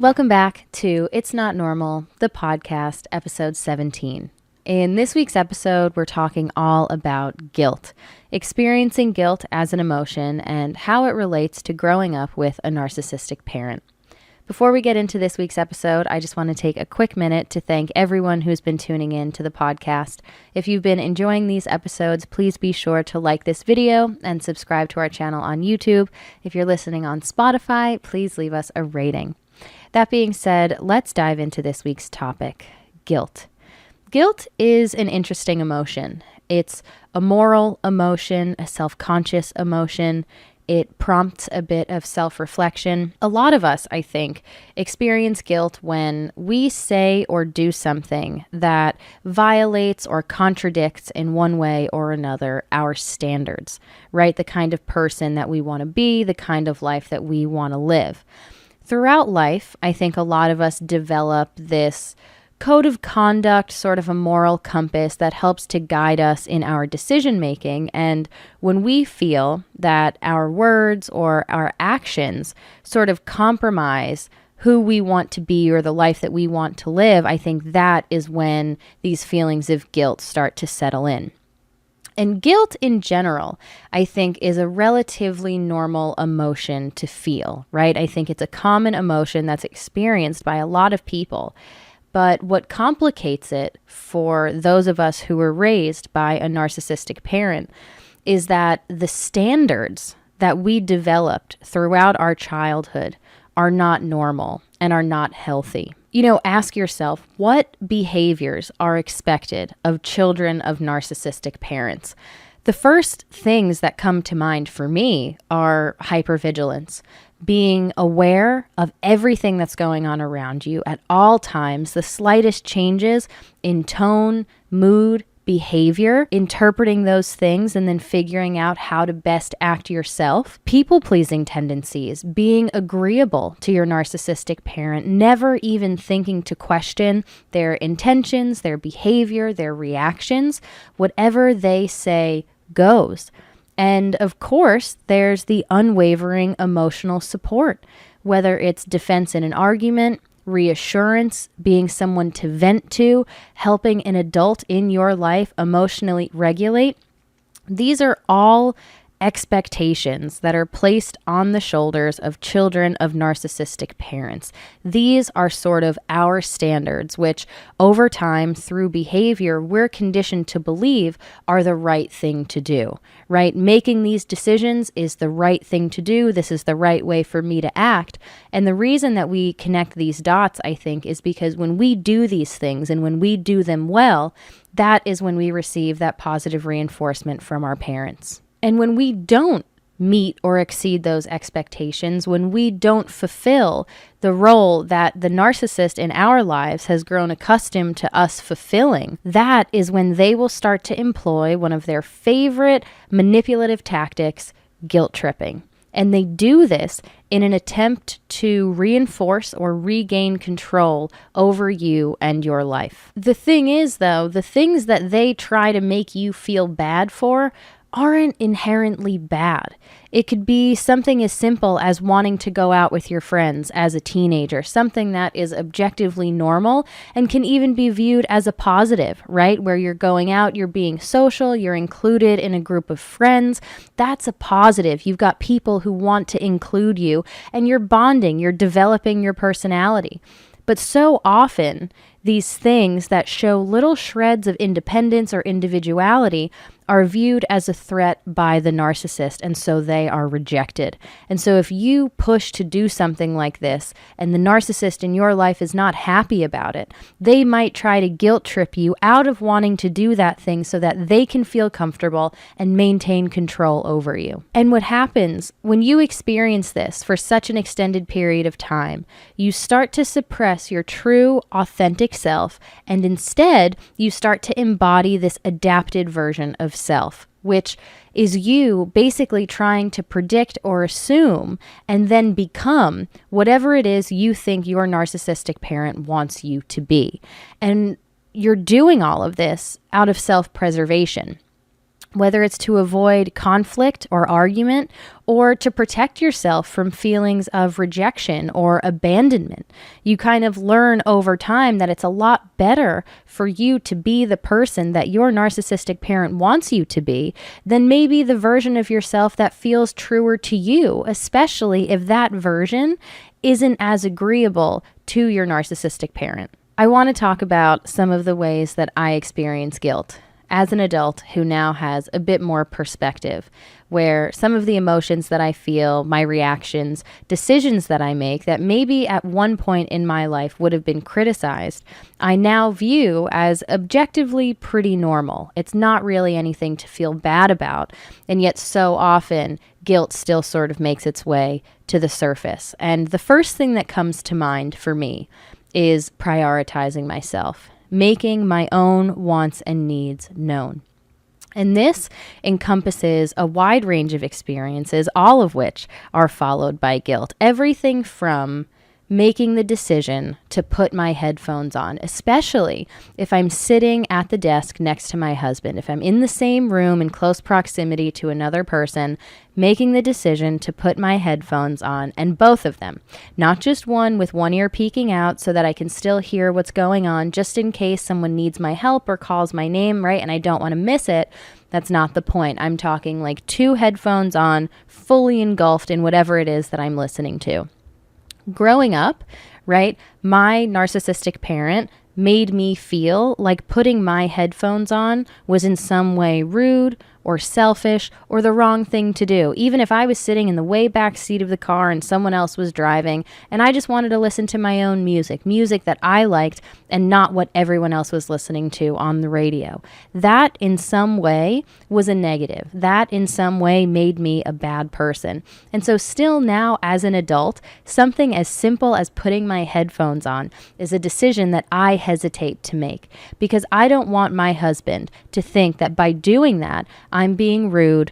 Welcome back to It's Not Normal, the podcast, episode 17. In this week's episode, we're talking all about guilt, experiencing guilt as an emotion, and how it relates to growing up with a narcissistic parent. Before we get into this week's episode, I just want to take a quick minute to thank everyone who's been tuning in to the podcast. If you've been enjoying these episodes, please be sure to like this video and subscribe to our channel on YouTube. If you're listening on Spotify, please leave us a rating. That being said, let's dive into this week's topic, guilt. Guilt is an interesting emotion. It's a moral emotion, a self-conscious emotion. It prompts a bit of self-reflection. A lot of us, I think, experience guilt when we say or do something that violates or contradicts in one way or another our standards, right? The kind of person that we want to be, the kind of life that we want to live. Throughout life, I think a lot of us develop this code of conduct, sort of a moral compass that helps to guide us in our decision making. And when we feel that our words or our actions sort of compromise who we want to be or the life that we want to live, I think that is when these feelings of guilt start to settle in. And guilt in general, I think, is a relatively normal emotion to feel, right? I think it's a common emotion that's experienced by a lot of people. But what complicates it for those of us who were raised by a narcissistic parent is that the standards that we developed throughout our childhood are not normal and are not healthy. Ask yourself, what behaviors are expected of children of narcissistic parents? The first things that come to mind for me are hypervigilance, being aware of everything that's going on around you at all times, the slightest changes in tone, mood, behavior, interpreting those things and then figuring out how to best act yourself. People-pleasing tendencies, being agreeable to your narcissistic parent, never even thinking to question their intentions, their behavior, their reactions. Whatever they say goes. And of course, there's the unwavering emotional support, whether it's defense in an argument, reassurance, being someone to vent to, helping an adult in your life emotionally regulate. These are all expectations that are placed on the shoulders of children of narcissistic parents. These are sort of our standards, which over time through behavior, we're conditioned to believe are the right thing to do, right? Making these decisions is the right thing to do. This is the right way for me to act. And the reason that we connect these dots, I think, is because when we do these things and when we do them well, that is when we receive that positive reinforcement from our parents. And when we don't meet or exceed those expectations, when we don't fulfill the role that the narcissist in our lives has grown accustomed to us fulfilling, that is when they will start to employ one of their favorite manipulative tactics, guilt tripping. And they do this in an attempt to reinforce or regain control over you and your life. The thing is, though, the things that they try to make you feel bad for aren't inherently bad. It could be something as simple as wanting to go out with your friends as a teenager, something that is objectively normal and can even be viewed as a positive, right? Where you're going out, you're being social, you're included in a group of friends. That's a positive. You've got people who want to include you and you're bonding, you're developing your personality. But so often, these things that show little shreds of independence or individuality are viewed as a threat by the narcissist, and so they are rejected. And so if you push to do something like this, and the narcissist in your life is not happy about it, they might try to guilt trip you out of wanting to do that thing so that they can feel comfortable and maintain control over you. And what happens when you experience this for such an extended period of time, you start to suppress your true, authentic self, and instead, you start to embody this adapted version of self, which is you basically trying to predict or assume and then become whatever it is you think your narcissistic parent wants you to be. And you're doing all of this out of self-preservation. whether it's to avoid conflict or argument, or to protect yourself from feelings of rejection or abandonment. You kind of learn over time that it's a lot better for you to be the person that your narcissistic parent wants you to be than maybe the version of yourself that feels truer to you, especially if that version isn't as agreeable to your narcissistic parent. I want to talk about some of the ways that I experience guilt as an adult who now has a bit more perspective, where some of the emotions that I feel, my reactions, decisions that I make that maybe at one point in my life would have been criticized, I now view as objectively pretty normal. It's not really anything to feel bad about, and yet so often guilt still sort of makes its way to the surface. And the first thing that comes to mind for me is prioritizing myself, making my own wants and needs known. And this encompasses a wide range of experiences, all of which are followed by guilt. Everything from making the decision to put my headphones on, especially if I'm sitting at the desk next to my husband, if I'm in the same room in close proximity to another person, making the decision to put my headphones on, and both of them, not just one with one ear peeking out so that I can still hear what's going on just in case someone needs my help or calls my name, right? And I don't want to miss it. That's not the point. I'm talking like two headphones on, fully engulfed in whatever it is that I'm listening to. Growing up, right, my narcissistic parent made me feel like putting my headphones on was in some way rude or selfish or the wrong thing to do. Even if I was sitting in the way back seat of the car and someone else was driving and I just wanted to listen to my own music that I liked and not what everyone else was listening to on the radio. That in some way was a negative. That in some way made me a bad person. And so still now as an adult, something as simple as putting my headphones on is a decision that I hesitate to make because I don't want my husband to think that by doing that, I'm being rude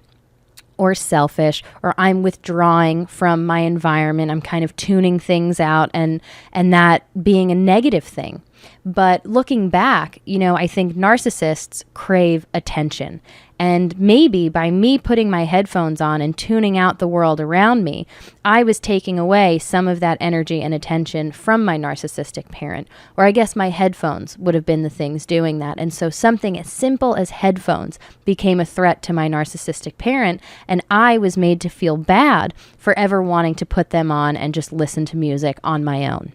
or selfish, or I'm withdrawing from my environment. I'm kind of tuning things out and that being a negative thing. But looking back, I think narcissists crave attention. And maybe by me putting my headphones on and tuning out the world around me, I was taking away some of that energy and attention from my narcissistic parent. Or I guess my headphones would have been the things doing that. And so something as simple as headphones became a threat to my narcissistic parent, and I was made to feel bad for ever wanting to put them on and just listen to music on my own.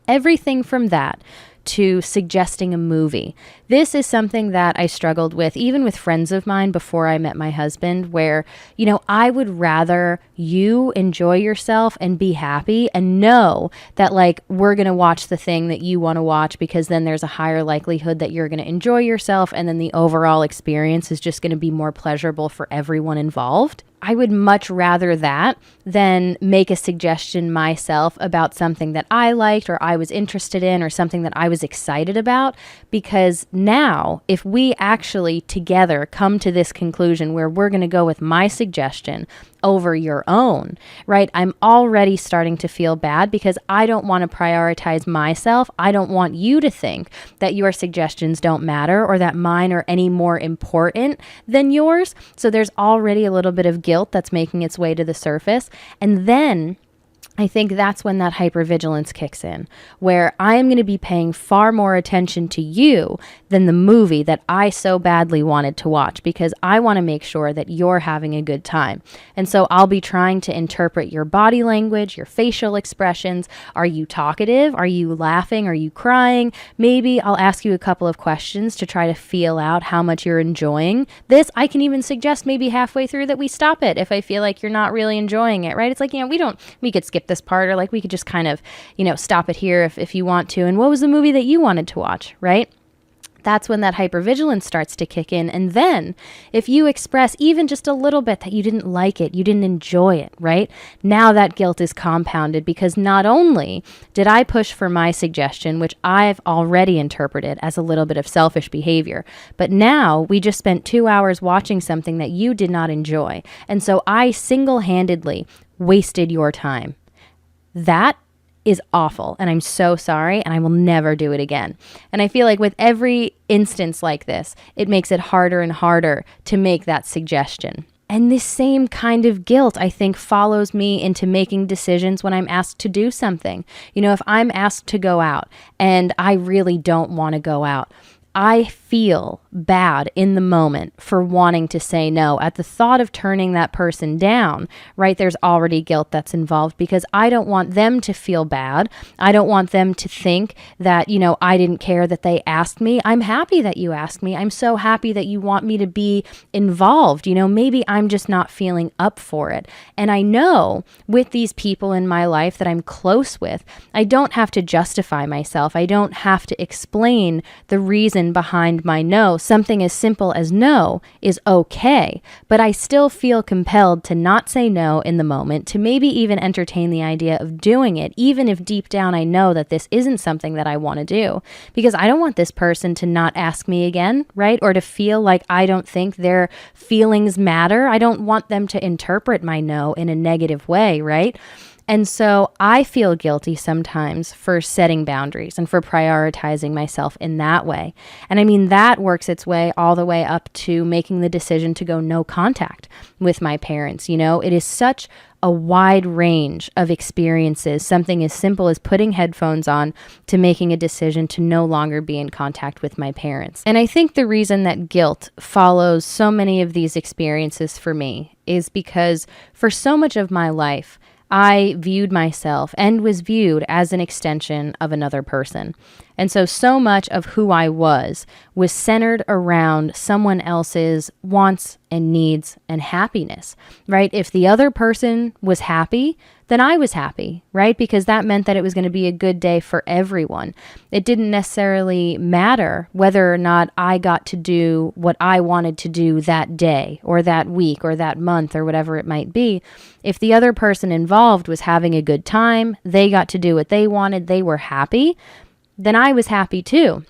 Everything from that to suggesting a movie. This is something that I struggled with, even with friends of mine before I met my husband, where, I would rather you enjoy yourself and be happy and know that we're going to watch the thing that you want to watch because then there's a higher likelihood that you're going to enjoy yourself and then the overall experience is just going to be more pleasurable for everyone involved. I would much rather that than make a suggestion myself about something that I liked or I was interested in or something that I was excited about, because now if we actually together come to this conclusion where we're going to go with my suggestion over your own, right? I'm already starting to feel bad because I don't want to prioritize myself. I don't want you to think that your suggestions don't matter or that mine are any more important than yours. So there's already a little bit of guilt that's making its way to the surface. And then I think that's when that hypervigilance kicks in, where I am going to be paying far more attention to you than the movie that I so badly wanted to watch, because I want to make sure that you're having a good time. And so I'll be trying to interpret your body language, your facial expressions. Are you talkative? Are you laughing? Are you crying? Maybe I'll ask you a couple of questions to try to feel out how much you're enjoying this. I can even suggest maybe halfway through that we stop it if I feel like you're not really enjoying it, right? It's like, we could skip this part, or we could just kind of, stop it here if you want to. And what was the movie that you wanted to watch, right? That's when that hypervigilance starts to kick in. And then if you express even just a little bit that you didn't like it, you didn't enjoy it, right? Now that guilt is compounded because not only did I push for my suggestion, which I've already interpreted as a little bit of selfish behavior, but now we just spent 2 hours watching something that you did not enjoy. And so I single-handedly wasted your time. That is awful and I'm so sorry and I will never do it again. And I feel like with every instance like this, it makes it harder and harder to make that suggestion. And this same kind of guilt, I think, follows me into making decisions when I'm asked to do something. If I'm asked to go out and I really don't want to go out, I feel bad in the moment for wanting to say no. At the thought of turning that person down, right, there's already guilt that's involved because I don't want them to feel bad. I don't want them to think that, I didn't care that they asked me. I'm happy that you asked me. I'm so happy that you want me to be involved. Maybe I'm just not feeling up for it. And I know with these people in my life that I'm close with, I don't have to justify myself. I don't have to explain the reason behind my no. Something as simple as no is okay, but I still feel compelled to not say no in the moment, to maybe even entertain the idea of doing it, even if deep down I know that this isn't something that I want to do, because I don't want this person to not ask me again, right? Or to feel like I don't think their feelings matter. I don't want them to interpret my no in a negative way, right? And so I feel guilty sometimes for setting boundaries and for prioritizing myself in that way. And I mean, that works its way all the way up to making the decision to go no contact with my parents. It is such a wide range of experiences, something as simple as putting headphones on to making a decision to no longer be in contact with my parents. And I think the reason that guilt follows so many of these experiences for me is because for so much of my life, I viewed myself and was viewed as an extension of another person. And so much of who I was centered around someone else's wants and needs and happiness, right? If the other person was happy, then I was happy, right? Because that meant that it was going to be a good day for everyone. It didn't necessarily matter whether or not I got to do what I wanted to do that day or that week or that month or whatever it might be. If the other person involved was having a good time, they got to do what they wanted, they were happy, then I was happy too.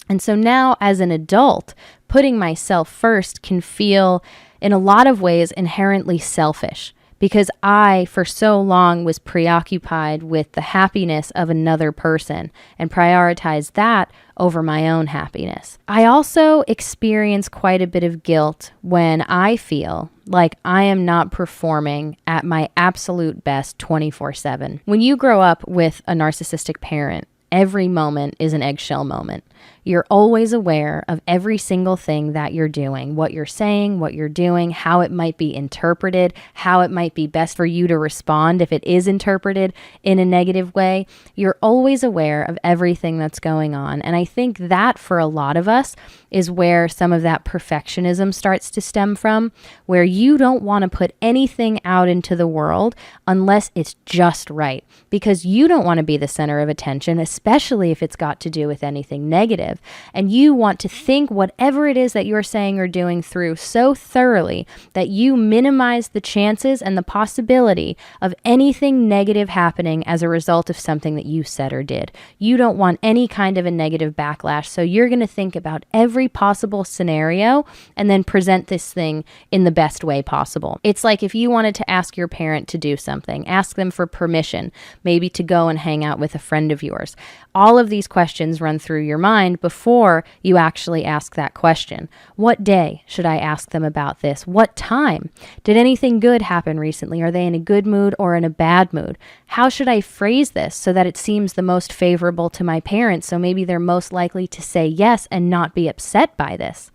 And so now as an adult, putting myself first can feel in a lot of ways inherently selfish, because I, for so long, was preoccupied with the happiness of another person and prioritized that over my own happiness. I also experience quite a bit of guilt when I feel like I am not performing at my absolute best 24/7. When you grow up with a narcissistic parent, every moment is an eggshell moment. You're always aware of every single thing that you're doing, what you're saying, what you're doing, how it might be interpreted, how it might be best for you to respond if it is interpreted in a negative way. You're always aware of everything that's going on. And I think that for a lot of us is where some of that perfectionism starts to stem from, where you don't want to put anything out into the world unless it's just right, because you don't want to be the center of attention, especially if it's got to do with anything negative. And you want to think whatever it is that you're saying or doing through so thoroughly that you minimize the chances and the possibility of anything negative happening as a result of something that you said or did. You don't want any kind of a negative backlash, so you're going to think about every possible scenario and then present this thing in the best way possible. It's like if you wanted to ask your parent to do something, ask them for permission, maybe to go and hang out with a friend of yours. All of these questions run through your mind before you actually ask that question. What day should I ask them about this? What time? Did anything good happen recently? Are they in a good mood or in a bad mood? How should I phrase this so that it seems the most favorable to my parents, so maybe they're most likely to say yes and not be upset by this?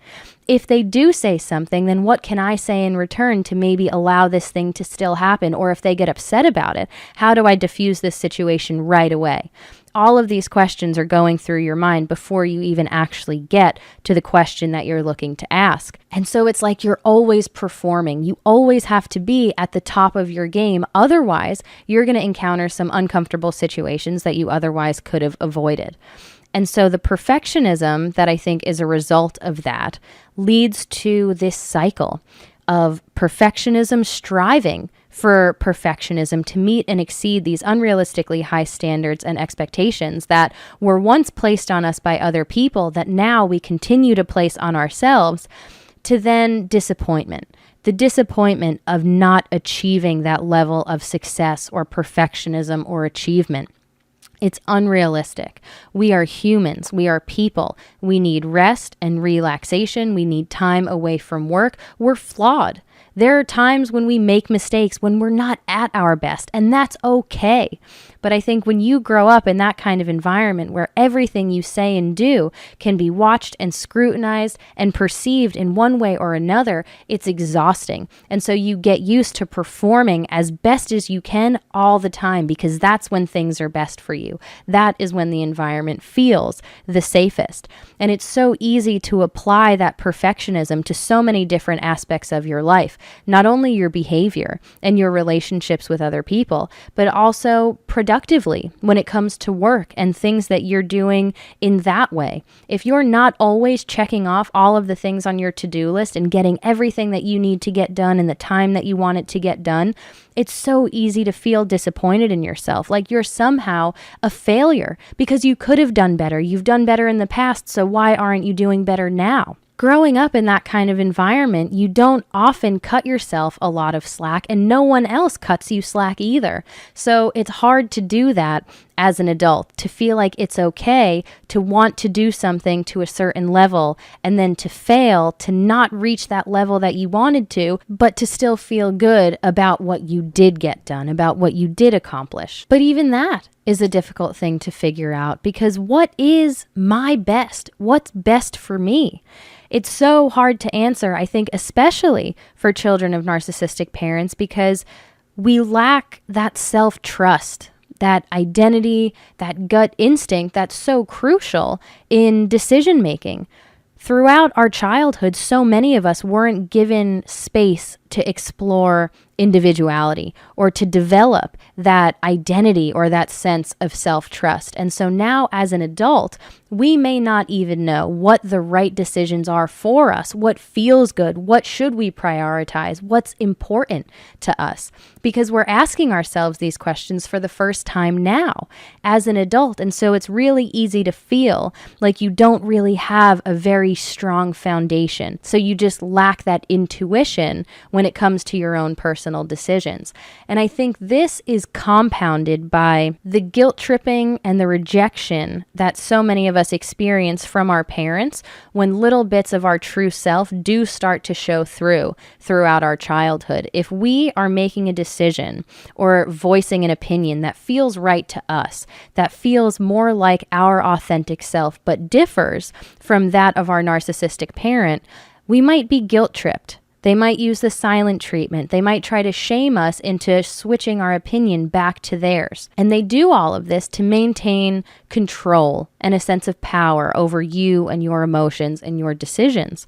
If they do say something, then what can I say in return to maybe allow this thing to still happen? Or if they get upset about it, how do I diffuse this situation right away? All of these questions are going through your mind before you even actually get to the question that you're looking to ask. And so it's like you're always performing. You always have to be at the top of your game. Otherwise, you're going to encounter some uncomfortable situations that you otherwise could have avoided. And so the perfectionism that I think is a result of that leads to this cycle of perfectionism striving for perfectionism to meet and exceed these unrealistically high standards and expectations that were once placed on us by other people that now we continue to place on ourselves, to then disappointment. The disappointment of not achieving that level of success or perfectionism or achievement. It's unrealistic. We are humans. We are people. We need rest and relaxation. We need time away from work. We're flawed. There are times when we make mistakes, when we're not at our best, and that's okay. But I think when you grow up in that kind of environment where everything you say and do can be watched and scrutinized and perceived in one way or another, it's exhausting. And so you get used to performing as best as you can all the time because that's when things are best for you. That is when the environment feels the safest. And it's so easy to apply that perfectionism to so many different aspects of your life. Not only your behavior and your relationships with other people, but also productively when it comes to work and things that you're doing in that way. If you're not always checking off all of the things on your to-do list and getting everything that you need to get done in the time that you want it to get done, it's so easy to feel disappointed in yourself, like you're somehow a failure because you could have done better. You've done better in the past, so why aren't you doing better now? Growing up in that kind of environment, you don't often cut yourself a lot of slack, and no one else cuts you slack either. So it's hard to do that as an adult, to feel like it's okay to want to do something to a certain level and then to fail, to not reach that level that you wanted to, but to still feel good about what you did get done, about what you did accomplish. But even that is a difficult thing to figure out because what is my best? What's best for me? It's so hard to answer, I think, especially for children of narcissistic parents because we lack that self-trust, that identity, that gut instinct that's so crucial in decision making. Throughout our childhood, so many of us weren't given space to explore individuality or to develop that identity or that sense of self-trust. And so now as an adult, we may not even know what the right decisions are for us, what feels good, what should we prioritize, what's important to us, because we're asking ourselves these questions for the first time now as an adult. And so it's really easy to feel like you don't really have a very strong foundation. So you just lack that intuition when it comes to your own personal decisions. And I think this is compounded by the guilt tripping and the rejection that so many of us experience from our parents when little bits of our true self do start to show throughout our childhood. If we are making a decision or voicing an opinion that feels right to us, that feels more like our authentic self but differs from that of our narcissistic parent, we might be guilt tripped. They might use the silent treatment. They might try to shame us into switching our opinion back to theirs. And they do all of this to maintain control and a sense of power over you and your emotions and your decisions.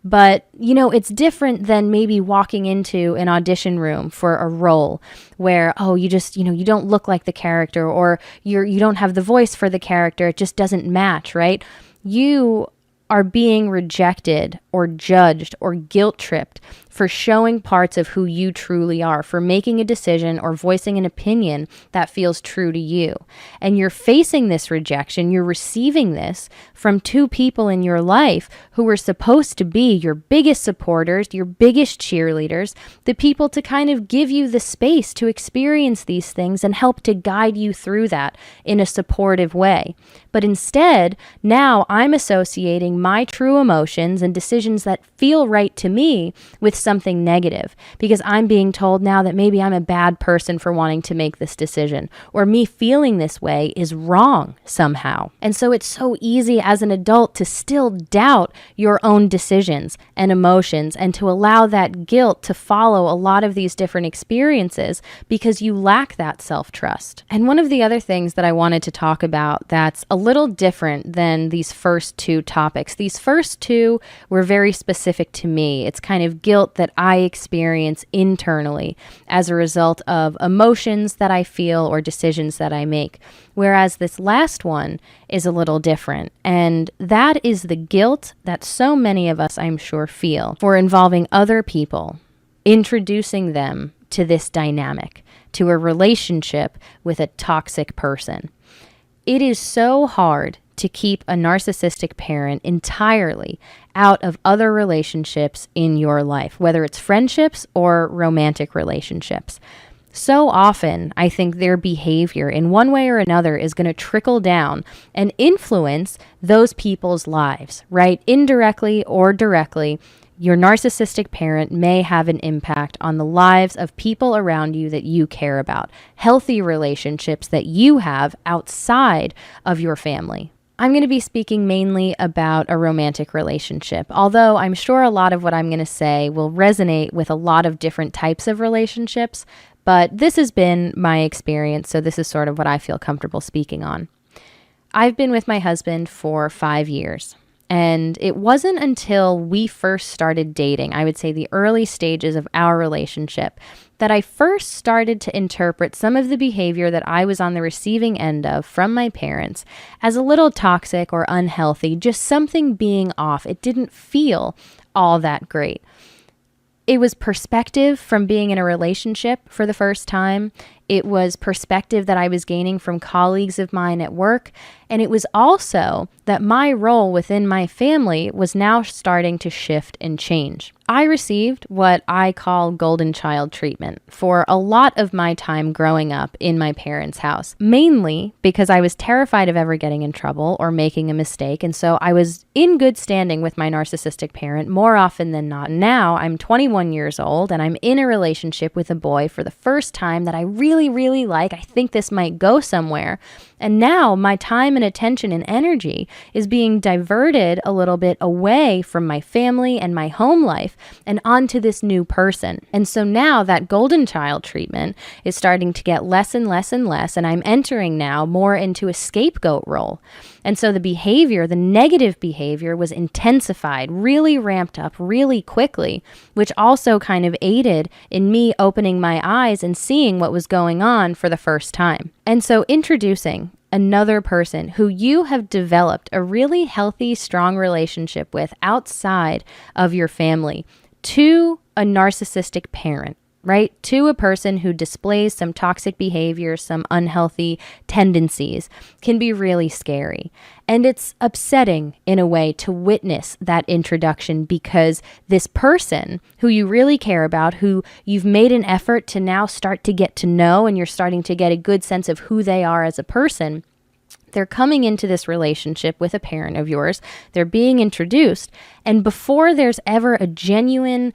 But, it's different than maybe walking into an audition room for a role where, you just, you don't look like the character or you don't have the voice for the character. It just doesn't match, right? You are being rejected or judged or guilt tripped for showing parts of who you truly are, for making a decision or voicing an opinion that feels true to you. And you're facing this rejection, you're receiving this from two people in your life who are supposed to be your biggest supporters, your biggest cheerleaders, the people to kind of give you the space to experience these things and help to guide you through that in a supportive way. But instead, now I'm associating my true emotions and decisions that feel right to me with something negative because I'm being told now that maybe I'm a bad person for wanting to make this decision, or me feeling this way is wrong somehow. And so it's so easy as an adult to still doubt your own decisions and emotions and to allow that guilt to follow a lot of these different experiences because you lack that self-trust. And one of the other things that I wanted to talk about that's a little different than these first two topics. These first two were very specific to me. It's kind of guilt that I experience internally as a result of emotions that I feel or decisions that I make. Whereas this last one is a little different. And that is the guilt that so many of us, I'm sure, feel for involving other people, introducing them to this dynamic, to a relationship with a toxic person. It is so hard to keep a narcissistic parent entirely out of other relationships in your life, whether it's friendships or romantic relationships. So often, I think their behavior in one way or another is going to trickle down and influence those people's lives, right? Indirectly or directly, your narcissistic parent may have an impact on the lives of people around you that you care about, healthy relationships that you have outside of your family. I'm going to be speaking mainly about a romantic relationship, although I'm sure a lot of what I'm going to say will resonate with a lot of different types of relationships, but this has been my experience, so this is sort of what I feel comfortable speaking on. I've been with my husband for 5 years. And it wasn't until we first started dating, I would say the early stages of our relationship, that I first started to interpret some of the behavior that I was on the receiving end of from my parents as a little toxic or unhealthy, just something being off. It didn't feel all that great. It was perspective from being in a relationship for the first time. It was perspective that I was gaining from colleagues of mine at work. And it was also that my role within my family was now starting to shift and change. I received what I call golden child treatment for a lot of my time growing up in my parents' house, mainly because I was terrified of ever getting in trouble or making a mistake. And so I was in good standing with my narcissistic parent more often than not. Now I'm 21 years old and I'm in a relationship with a boy for the first time that I really like. I think this might go somewhere. And now my time and attention and energy is being diverted a little bit away from my family and my home life and onto this new person. And so now that golden child treatment is starting to get less and less and less, and I'm entering now more into a scapegoat role. And so the behavior, the negative behavior, was intensified, really ramped up really quickly, which also kind of aided in me opening my eyes and seeing what was going on for the first time. And so introducing another person who you have developed a really healthy, strong relationship with outside of your family to a narcissistic parent, right? To a person who displays some toxic behavior, some unhealthy tendencies, can be really scary. And it's upsetting in a way to witness that introduction, because this person who you really care about, who you've made an effort to now start to get to know, and you're starting to get a good sense of who they are as a person, they're coming into this relationship with a parent of yours. They're being introduced. And before there's ever a genuine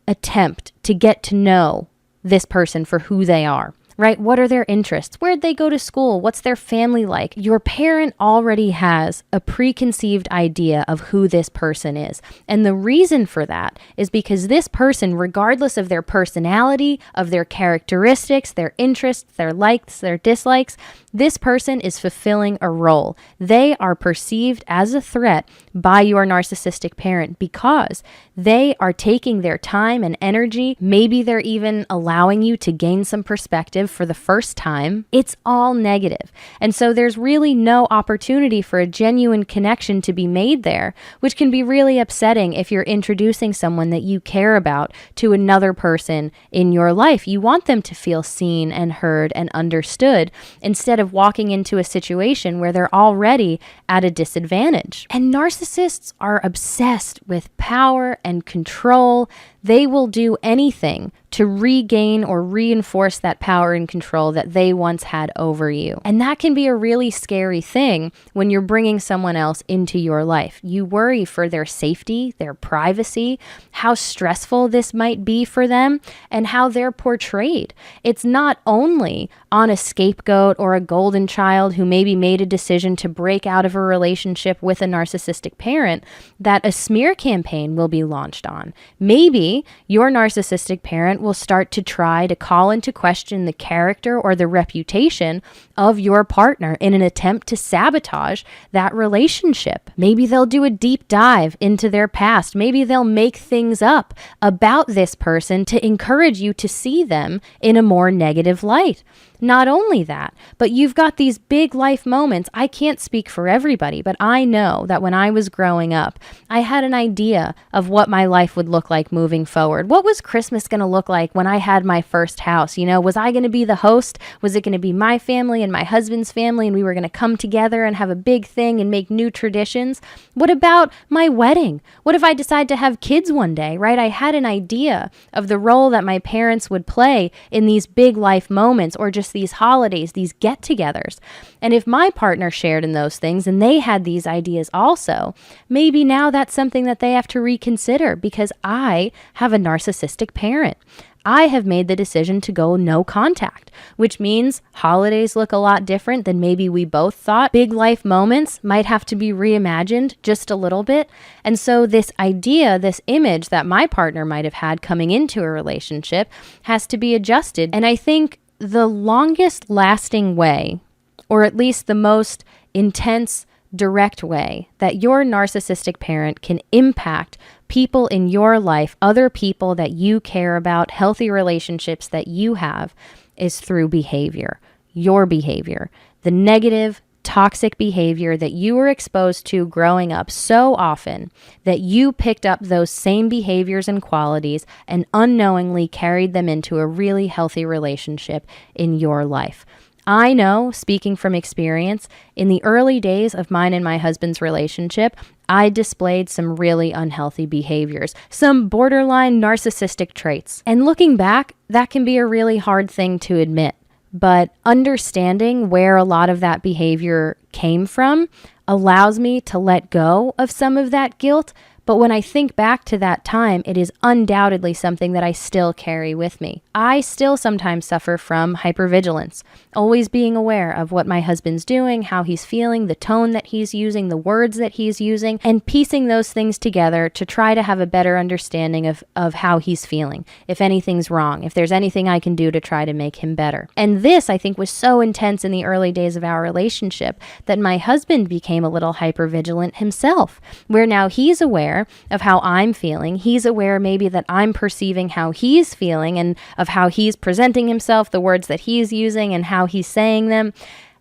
attempt to get to know this person for who they are, right? What are their interests? Where'd they go to school? What's their family like? Your parent already has a preconceived idea of who this person is. And the reason for that is because this person, regardless of their personality, of their characteristics, their interests, their likes, their dislikes, this person is fulfilling a role. They are perceived as a threat by your narcissistic parent because they are taking their time and energy. Maybe they're even allowing you to gain some perspective for the first time. It's all negative. And so there's really no opportunity for a genuine connection to be made there, which can be really upsetting if you're introducing someone that you care about to another person in your life. You want them to feel seen and heard and understood instead of walking into a situation where they're already at a disadvantage. And narcissists are obsessed with power and control. They will do anything to regain or reinforce that power and control that they once had over you. And that can be a really scary thing when you're bringing someone else into your life. You worry for their safety, their privacy, how stressful this might be for them, and how they're portrayed. It's not only on a scapegoat or a golden child who maybe made a decision to break out of a relationship with a narcissistic parent that a smear campaign will be launched on. Maybe your narcissistic parent will start to try to call into question the character or the reputation of your partner in an attempt to sabotage that relationship. Maybe they'll do a deep dive into their past. Maybe they'll make things up about this person to encourage you to see them in a more negative light. Not only that, but you've got these big life moments. I can't speak for everybody, but I know that when I was growing up, I had an idea of what my life would look like moving forward. What was Christmas going to look like when I had my first house? Was I going to be the host? Was it going to be my family and my husband's family, and we were going to come together and have a big thing and make new traditions? What about my wedding? What if I decide to have kids one day, right? I had an idea of the role that my parents would play in these big life moments, or just these holidays, these get-togethers. And if my partner shared in those things and they had these ideas also, maybe now that's something that they have to reconsider, because I have a narcissistic parent. I have made the decision to go no contact, which means holidays look a lot different than maybe we both thought. Big life moments might have to be reimagined just a little bit. And so this idea, this image that my partner might have had coming into a relationship has to be adjusted. And I think the longest lasting way, or at least the most intense, direct way that your narcissistic parent can impact people in your life, other people that you care about, healthy relationships that you have, is through behavior. Your behavior. The negative, toxic behavior that you were exposed to growing up so often that you picked up those same behaviors and qualities and unknowingly carried them into a really healthy relationship in your life. I know, speaking from experience, in the early days of mine and my husband's relationship, I displayed some really unhealthy behaviors, some borderline narcissistic traits. And looking back, that can be a really hard thing to admit. But understanding where a lot of that behavior came from allows me to let go of some of that guilt. But when I think back to that time, it is undoubtedly something that I still carry with me. I still sometimes suffer from hypervigilance, always being aware of what my husband's doing, how he's feeling, the tone that he's using, the words that he's using, and piecing those things together to try to have a better understanding of how he's feeling, if anything's wrong, if there's anything I can do to try to make him better. And this, I think, was so intense in the early days of our relationship that my husband became a little hypervigilant himself, where now he's aware of how I'm feeling. He's aware maybe that I'm perceiving how he's feeling and of how he's presenting himself, the words that he's using and how he's saying them.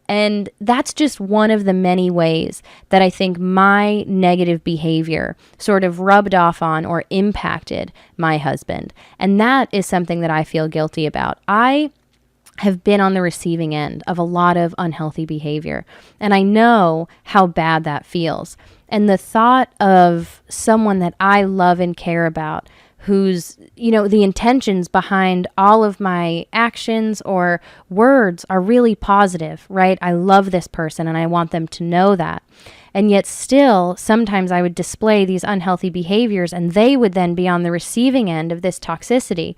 And that's just one of the many ways that I think my negative behavior sort of rubbed off on or impacted my husband. And that is something that I feel guilty about. I have been on the receiving end of a lot of unhealthy behavior, and I know how bad that feels. And the thought of someone that I love and care about, whose, the intentions behind all of my actions or words are really positive, right? I love this person and I want them to know that. And yet still, sometimes I would display these unhealthy behaviors and they would then be on the receiving end of this toxicity.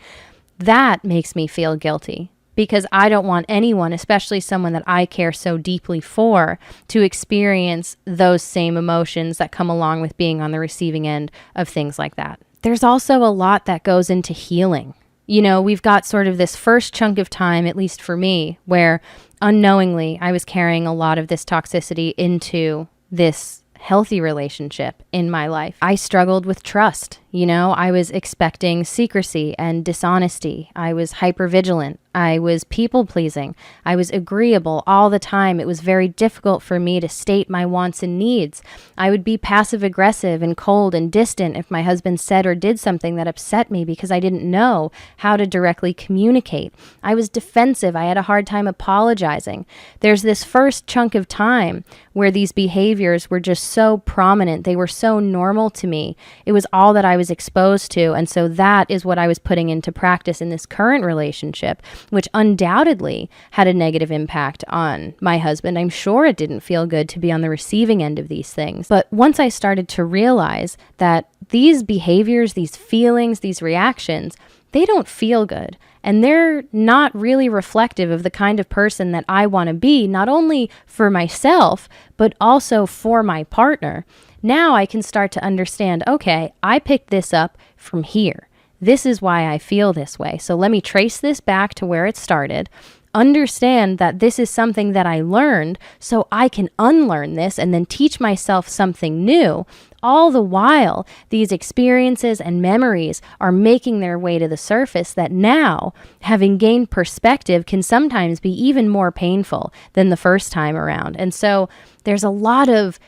That makes me feel guilty, because I don't want anyone, especially someone that I care so deeply for, to experience those same emotions that come along with being on the receiving end of things like that. There's also a lot that goes into healing. We've got sort of this first chunk of time, at least for me, where unknowingly I was carrying a lot of this toxicity into this healthy relationship in my life. I struggled with trust. I was expecting secrecy and dishonesty. I was hypervigilant. I was people-pleasing. I was agreeable all the time. It was very difficult for me to state my wants and needs. I would be passive-aggressive and cold and distant if my husband said or did something that upset me because I didn't know how to directly communicate. I was defensive. I had a hard time apologizing. There's this first chunk of time where these behaviors were just so prominent. They were so normal to me. It was all that I was exposed to. And so that is what I was putting into practice in this current relationship, which undoubtedly had a negative impact on my husband. I'm sure it didn't feel good to be on the receiving end of these things. But once I started to realize that these behaviors, these feelings, these reactions, they don't feel good. And they're not really reflective of the kind of person that I want to be, not only for myself, but also for my partner. Now I can start to understand, okay, I picked this up from here. This is why I feel this way. So let me trace this back to where it started, understand that this is something that I learned so I can unlearn this and then teach myself something new, all the while, these experiences and memories are making their way to the surface that now, having gained perspective, can sometimes be even more painful than the first time around. And so there's a lot of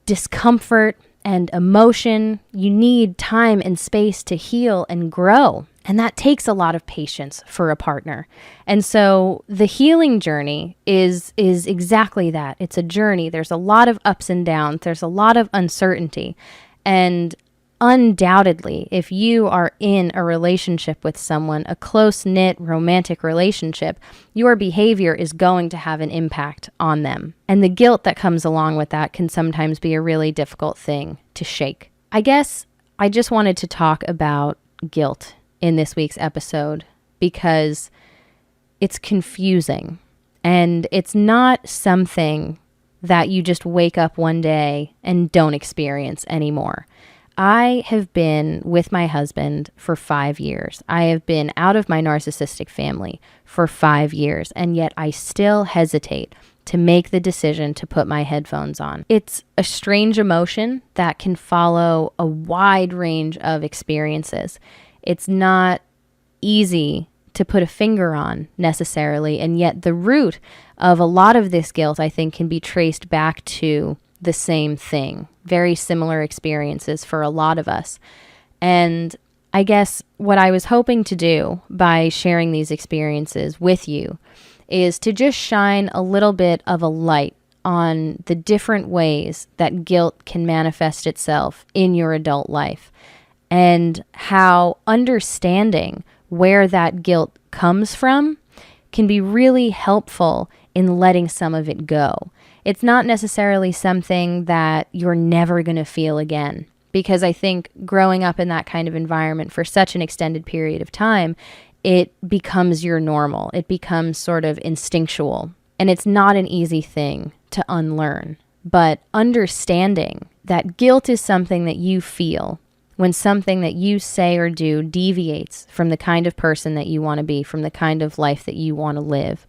discomfort and emotion. You need time and space to heal and grow. And that takes a lot of patience for a partner. And so the healing journey is exactly that. It's a journey. There's a lot of ups and downs. There's a lot of uncertainty. And undoubtedly, if you are in a relationship with someone, a close-knit romantic relationship, your behavior is going to have an impact on them. And the guilt that comes along with that can sometimes be a really difficult thing to shake. I guess I just wanted to talk about guilt in this week's episode because it's confusing and it's not something that you just wake up one day and don't experience anymore. I have been with my husband for 5 years. I have been out of my narcissistic family for 5 years, and yet I still hesitate to make the decision to put my headphones on. It's a strange emotion that can follow a wide range of experiences. It's not easy to put a finger on necessarily, and yet the root of a lot of this guilt, I think, can be traced back to the same thing. Very similar experiences for a lot of us. And I guess what I was hoping to do by sharing these experiences with you is to just shine a little bit of a light on the different ways that guilt can manifest itself in your adult life, and how understanding where that guilt comes from can be really helpful in letting some of it go. It's not necessarily something that you're never going to feel again, because I think growing up in that kind of environment for such an extended period of time, it becomes your normal. It becomes sort of instinctual, and it's not an easy thing to unlearn. But understanding that guilt is something that you feel when something that you say or do deviates from the kind of person that you want to be, from the kind of life that you want to live.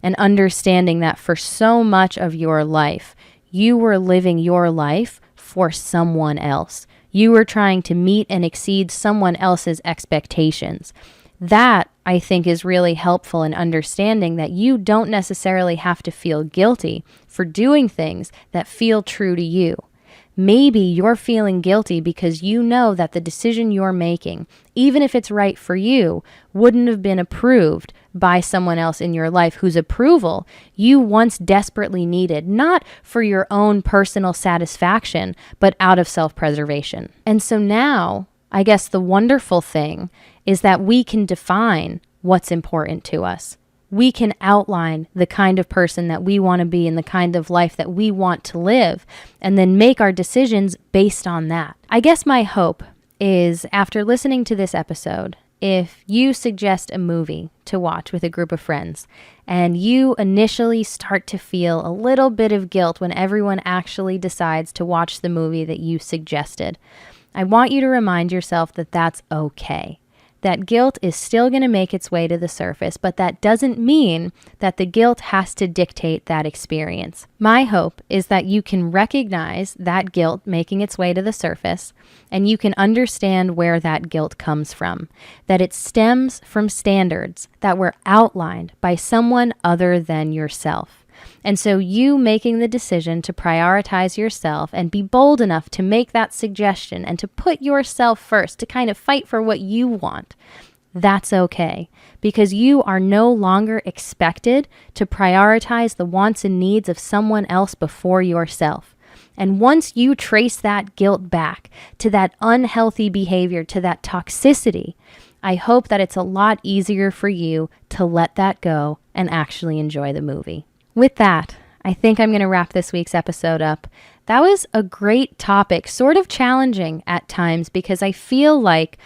And understanding that for so much of your life, you were living your life for someone else. You were trying to meet and exceed someone else's expectations. That, I think, is really helpful in understanding that you don't necessarily have to feel guilty for doing things that feel true to you. Maybe you're feeling guilty because you know that the decision you're making, even if it's right for you, wouldn't have been approved by someone else in your life whose approval you once desperately needed, not for your own personal satisfaction, but out of self-preservation. And so now, I guess the wonderful thing is that we can define what's important to us. We can outline the kind of person that we want to be and the kind of life that we want to live, and then make our decisions based on that. I guess my hope is, after listening to this episode, if you suggest a movie to watch with a group of friends, and you initially start to feel a little bit of guilt when everyone actually decides to watch the movie that you suggested, I want you to remind yourself that that's okay. That guilt is still going to make its way to the surface, but that doesn't mean that the guilt has to dictate that experience. My hope is that you can recognize that guilt making its way to the surface, and you can understand where that guilt comes from, that it stems from standards that were outlined by someone other than yourself. And so you making the decision to prioritize yourself and be bold enough to make that suggestion and to put yourself first, to kind of fight for what you want, that's okay, because you are no longer expected to prioritize the wants and needs of someone else before yourself. And once you trace that guilt back to that unhealthy behavior, to that toxicity, I hope that it's a lot easier for you to let that go and actually enjoy the movie. With that, I think I'm going to wrap this week's episode up. That was a great topic, sort of challenging at times, because I feel like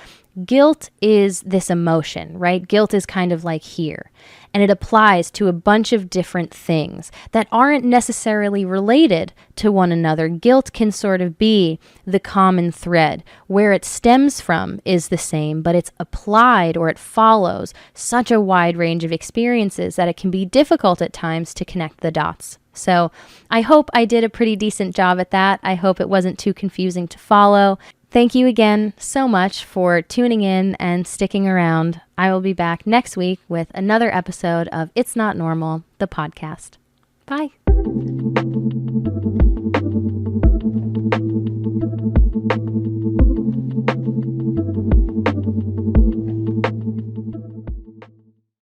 guilt is this emotion, right? Guilt is kind of like here, and it applies to a bunch of different things that aren't necessarily related to one another. Guilt can sort of be the common thread. Where it stems from is the same, but it's applied, or it follows such a wide range of experiences that it can be difficult at times to connect the dots. So I hope I did a pretty decent job at that. I hope it wasn't too confusing to follow. Thank you again so much for tuning in and sticking around. I will be back next week with another episode of It's Not Normal, the podcast. Bye.